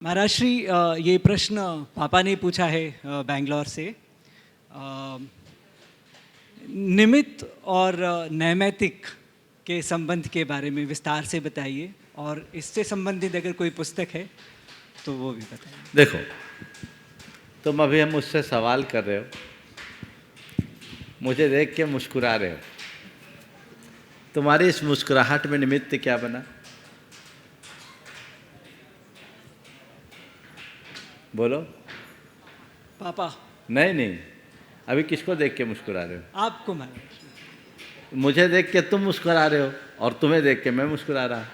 महाराष्ट्री ये प्रश्न पापा ने पूछा है बैंगलोर से। निमित्त और नैमित्तिक के संबंध के बारे में विस्तार से बताइए, और इससे संबंधित अगर कोई पुस्तक है तो वो भी बताइए। देखो, तुम अभी हम मुझसे सवाल कर रहे हो, मुझे देख के मुस्कुरा रहे हो। तुम्हारी इस मुस्कुराहट में निमित्त क्या बना? बोलो। पापा। नहीं, अभी किसको देख के मुस्कुरा रहे हो? आपको महाराज। मुझे देख के तुम मुस्कुरा रहे हो और तुम्हें देख के मैं मुस्कुरा रहा।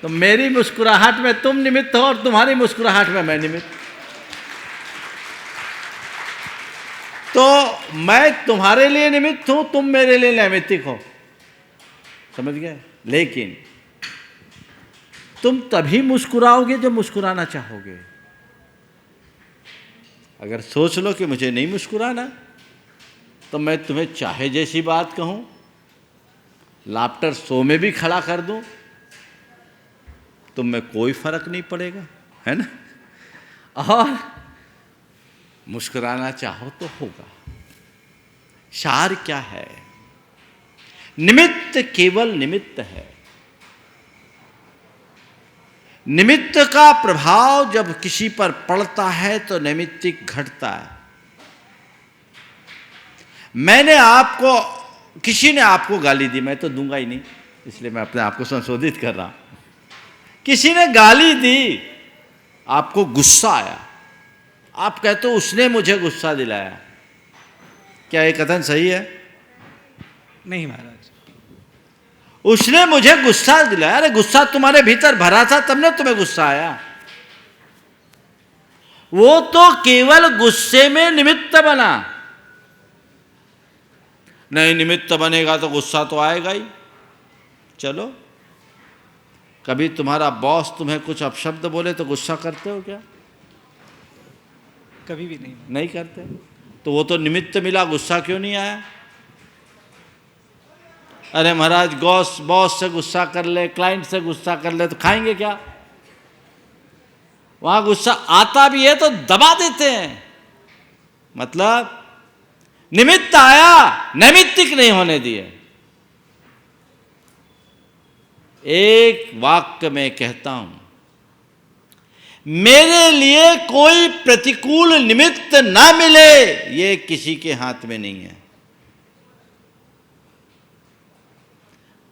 तो मेरी मुस्कुराहट में तुम निमित्त हो और तुम्हारी मुस्कुराहट में मैं निमित्त। तो मैं तुम्हारे लिए निमित्त हूं, तुम मेरे लिए नैमित्तिक हो। समझ गए? लेकिन तुम तभी मुस्कुराओगे जब मुस्कुराना चाहोगे। अगर सोच लो कि मुझे नहीं मुस्कुराना, तो मैं तुम्हें चाहे जैसी बात कहूं, लाफ्टर शो में भी खड़ा कर दूं, तुम में कोई फर्क नहीं पड़ेगा, है ना? और मुस्कुराना चाहो तो होगा। सार क्या है? निमित्त केवल निमित्त है। निमित्त का प्रभाव जब किसी पर पड़ता है तो नैमित्तिक घटता है। किसी ने आपको गाली दी, मैं तो दूंगा ही नहीं, इसलिए मैं अपने आप को संशोधित कर रहा हूं। किसी ने गाली दी, आपको गुस्सा आया, आप कहते हो उसने मुझे गुस्सा दिलाया। क्या ये कथन सही है? नहीं महाराज। उसने मुझे गुस्सा दिलाया। अरे गुस्सा तुम्हारे भीतर भरा था, तब ना तुम्हें गुस्सा आया। वो तो केवल गुस्से में निमित्त बना। नहीं, निमित्त बनेगा तो गुस्सा तो आएगा ही। चलो, कभी तुम्हारा बॉस तुम्हें कुछ अपशब्द बोले तो गुस्सा करते हो क्या? कभी भी नहीं करते। तो वो तो निमित्त मिला, गुस्सा क्यों नहीं आया? अरे महाराज, बॉस से गुस्सा कर ले, क्लाइंट से गुस्सा कर ले, तो खाएंगे क्या? वहां गुस्सा आता भी है तो दबा देते हैं। मतलब निमित्त आया, नैमित्तिक नहीं होने दिए। एक वाक्य में कहता हूं, मेरे लिए कोई प्रतिकूल निमित्त ना मिले, ये किसी के हाथ में नहीं है।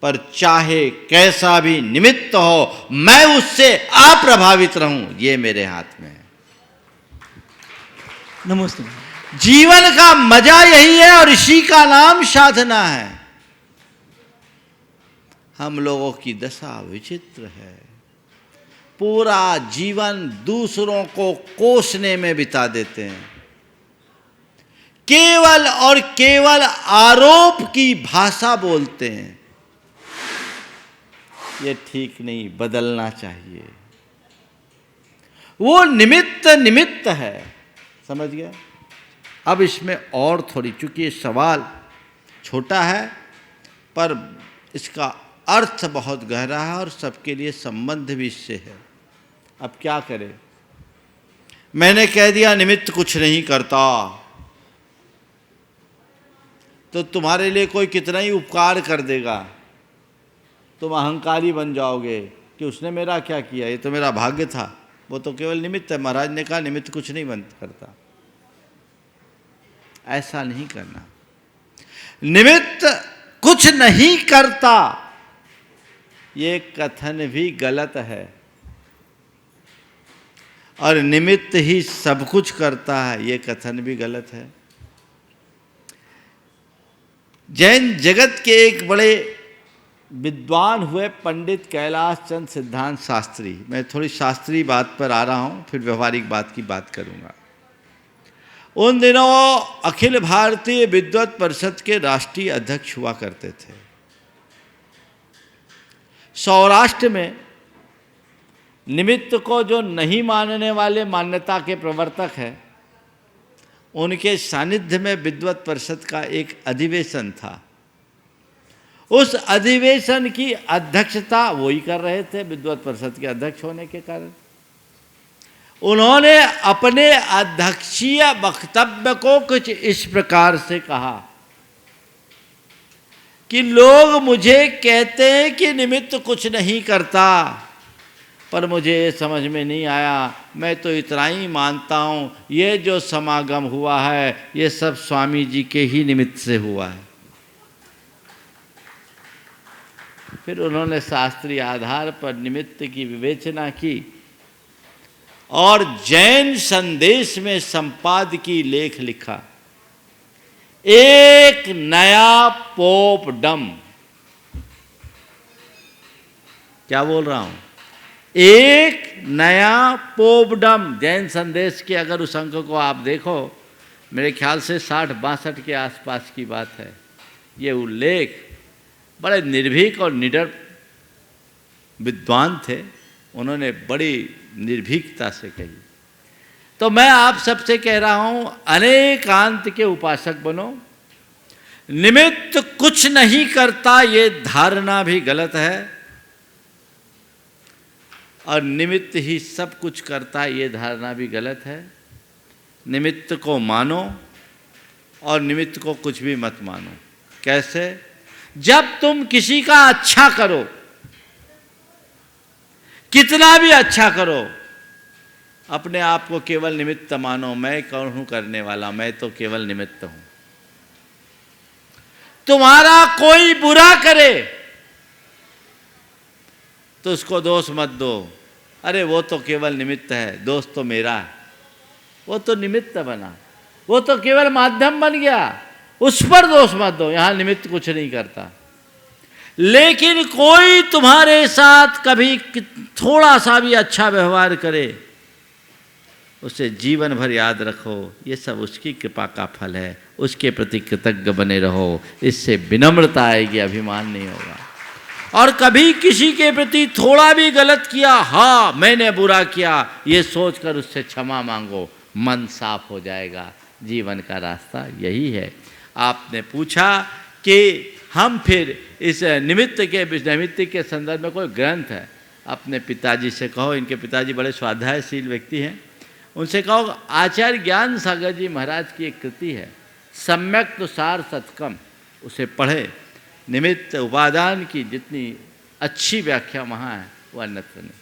पर चाहे कैसा भी निमित्त हो, मैं उससे अप्रभावित रहूं, ये मेरे हाथ में है। नमस्ते। जीवन का मजा यही है और इसी का नाम साधना है। हम लोगों की दशा विचित्र है। पूरा जीवन दूसरों को कोसने में बिता देते हैं। केवल और केवल आरोप की भाषा बोलते हैं। ये ठीक नहीं, बदलना चाहिए। वो निमित्त है। समझ गया? अब इसमें और थोड़ी, चूंकि ये सवाल छोटा है पर इसका अर्थ बहुत गहरा है और सबके लिए संबंध भी इससे है। अब क्या करें? मैंने कह दिया निमित्त कुछ नहीं करता, तो तुम्हारे लिए कोई कितना ही उपकार कर देगा, तुम अहंकारी बन जाओगे कि उसने मेरा क्या किया, ये तो मेरा भाग्य था, वो तो केवल निमित्त है। महाराज ने कहा निमित्त कुछ नहीं बन करता। ऐसा नहीं करना। निमित्त कुछ नहीं करता, ये कथन भी गलत है। और निमित्त ही सब कुछ करता है, ये कथन भी गलत है। जैन जगत के एक बड़े विद्वान हुए पंडित कैलाश चंद्र सिद्धांत शास्त्री। मैं थोड़ी शास्त्रीय बात पर आ रहा हूं, फिर व्यवहारिक बात की बात करूंगा। उन दिनों अखिल भारतीय विद्वत परिषद के राष्ट्रीय अध्यक्ष हुआ करते थे। सौराष्ट्र में निमित्त को जो नहीं मानने वाले मान्यता के प्रवर्तक हैं, उनके सानिध्य में विद्वत परिषद का एक अधिवेशन था। उस अधिवेशन की अध्यक्षता वही कर रहे थे, विद्वत परिषद के अध्यक्ष होने के कारण। उन्होंने अपने अध्यक्षीय वक्तव्य को कुछ इस प्रकार से कहा कि लोग मुझे कहते हैं कि निमित्त कुछ नहीं करता, पर मुझे ये समझ में नहीं आया। मैं तो इतना ही मानता हूँ, ये जो समागम हुआ है ये सब स्वामी जी के ही निमित्त से हुआ है। फिर उन्होंने शास्त्रीय आधार पर निमित्त की विवेचना की और जैन संदेश में संपादकीय लेख लिखा, एक नया पोपडम। क्या बोल रहा हूं? एक नया पोपडम। जैन संदेश के अगर उस अंक को आप देखो, मेरे ख्याल से 60-62 के आसपास की बात है। ये उल्लेख बड़े निर्भीक और निडर विद्वान थे, उन्होंने बड़ी निर्भीकता से कही। तो मैं आप सबसे कह रहा हूं, अनेकांत के उपासक बनो। निमित्त कुछ नहीं करता ये धारणा भी गलत है, और निमित्त ही सब कुछ करता ये धारणा भी गलत है। निमित्त को मानो और निमित्त को कुछ भी मत मानो। कैसे? जब तुम किसी का अच्छा करो, कितना भी अच्छा करो, अपने आप को केवल निमित्त मानो। मैं कौन हूं करने वाला? मैं तो केवल निमित्त हूं। तुम्हारा कोई बुरा करे तो उसको दोष मत दो, अरे वो तो केवल निमित्त है, दोष तो मेरा है। वो तो निमित्त बना, वो तो केवल माध्यम बन गया, उस पर दोष मत दो। यहां निमित्त कुछ नहीं करता। लेकिन कोई तुम्हारे साथ कभी थोड़ा सा भी अच्छा व्यवहार करे, उसे जीवन भर याद रखो, ये सब उसकी कृपा का फल है। उसके प्रति कृतज्ञ बने रहो, इससे विनम्रता आएगी, अभिमान नहीं होगा। और कभी किसी के प्रति थोड़ा भी गलत किया, हाँ मैंने बुरा किया, ये सोचकर उससे क्षमा मांगो, मन साफ हो जाएगा। जीवन का रास्ता यही है। आपने पूछा कि हम फिर इस निमित्त के संदर्भ में कोई ग्रंथ है, अपने पिताजी से कहो, इनके पिताजी बड़े स्वाध्यायशील व्यक्ति हैं, उनसे कहो आचार्य ज्ञान सागर जी महाराज की एक कृति है सम्यक तुषार सतकम, उसे पढ़े। निमित्त उपादान की जितनी अच्छी व्याख्या वहाँ है वो अन्यत्र नहीं।